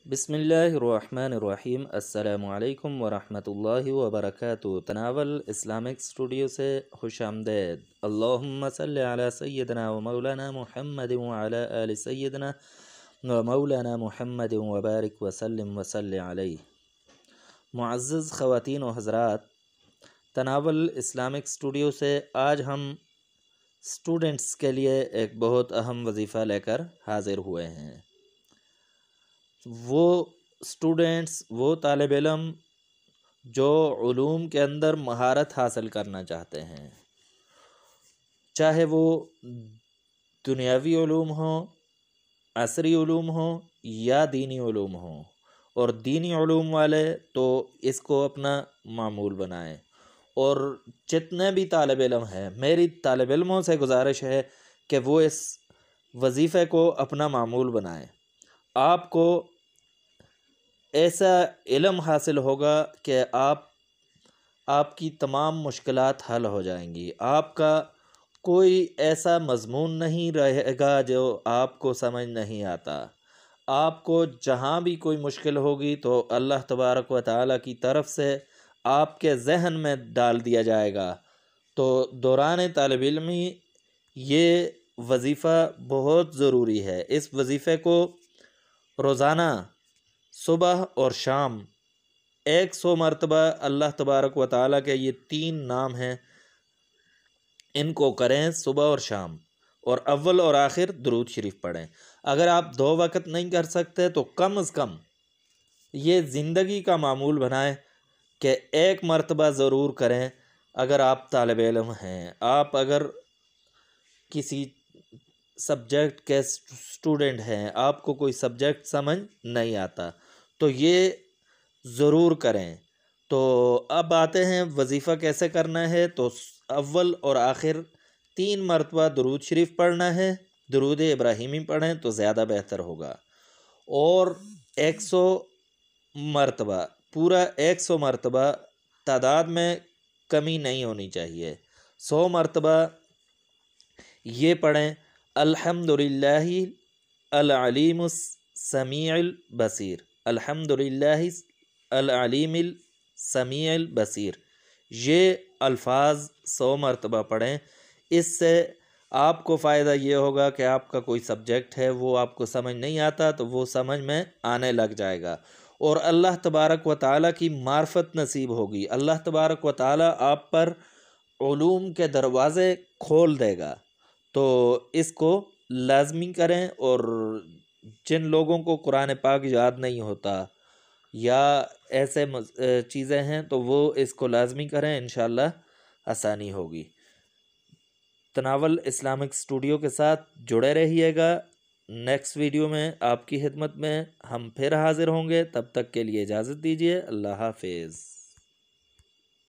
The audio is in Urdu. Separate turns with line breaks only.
بسم اللہ الرحمن الرحیم۔ السلام علیکم ورحمۃ اللہ وبرکاتہ۔ تناول اسلامک اسٹوڈیو سے خوش آمدید۔ اللہم صلی علی سیدنا و مولانا محمد وعلی آل سیدنا و مولانا محمد وبارک وسلم وصلی علیہ۔ معزز خواتین و حضرات، تناول اسلامک اسٹوڈیو سے آج ہم اسٹوڈنٹس کے لیے ایک بہت اہم وظیفہ لے کر حاضر ہوئے ہیں۔ وہ اسٹوڈنٹس، وہ طالب علم جو علوم کے اندر مہارت حاصل کرنا چاہتے ہیں، چاہے وہ دنیاوی علوم ہوں، عصری علوم ہوں یا دینی علوم ہوں، اور دینی علوم والے تو اس کو اپنا معمول بنائیں۔ اور جتنے بھی طالب علم ہیں، میری طالب علموں سے گزارش ہے کہ وہ اس وظیفے کو اپنا معمول بنائیں۔ آپ کو ایسا علم حاصل ہوگا کہ آپ کی تمام مشکلات حل ہو جائیں گی۔ آپ کا کوئی ایسا مضمون نہیں رہے گا جو آپ کو سمجھ نہیں آتا۔ آپ کو جہاں بھی کوئی مشکل ہوگی تو اللہ تبارک و تعالیٰ کی طرف سے آپ کے ذہن میں ڈال دیا جائے گا۔ تو دوران طالب علمی یہ وظیفہ بہت ضروری ہے۔ اس وظیفے کو روزانہ صبح اور شام 100 مرتبہ اللہ تبارک و تعالیٰ کے یہ 3 نام ہیں، ان کو کریں صبح اور شام، اور اول اور آخر درود شریف پڑھیں۔ اگر آپ 2 وقت نہیں کر سکتے تو کم از کم یہ زندگی کا معمول بنائیں کہ 1 مرتبہ ضرور کریں۔ اگر آپ طالب علم ہیں، آپ اگر کسی سبجیکٹ کے اسٹوڈنٹ ہیں، آپ کو کوئی سبجیکٹ سمجھ نہیں آتا تو یہ ضرور کریں۔ تو اب آتے ہیں وظیفہ کیسے کرنا ہے۔ تو اول اور آخر 3 مرتبہ درود شریف پڑھنا ہے۔ درود ابراہیمی پڑھیں تو زیادہ بہتر ہوگا، اور 100 مرتبہ، پورا 100 مرتبہ، تعداد میں کمی نہیں ہونی چاہیے، 100 مرتبہ یہ پڑھیں: الحمدللہ العلیم السمیع البصیر، الحمدللہ العلیم السمیع البصیر۔ یہ الفاظ 100 مرتبہ پڑھیں۔ اس سے آپ کو فائدہ یہ ہوگا کہ آپ کا کوئی سبجیکٹ ہے وہ آپ کو سمجھ نہیں آتا تو وہ سمجھ میں آنے لگ جائے گا، اور اللہ تبارک و تعالیٰ کی معرفت نصیب ہوگی۔ اللہ تبارک و تعالیٰ آپ پر علوم کے دروازے کھول دے گا۔ تو اس کو لازمی کریں، اور جن لوگوں کو قرآن پاک یاد نہیں ہوتا یا ایسے چیزیں ہیں تو وہ اس کو لازمی کریں، انشاءاللہ آسانی ہوگی۔ تناول اسلامک اسٹوڈیو کے ساتھ جڑے رہیے گا۔ نیکسٹ ویڈیو میں آپ کی خدمت میں ہم پھر حاضر ہوں گے۔ تب تک کے لیے اجازت دیجیے۔ اللہ حافظ۔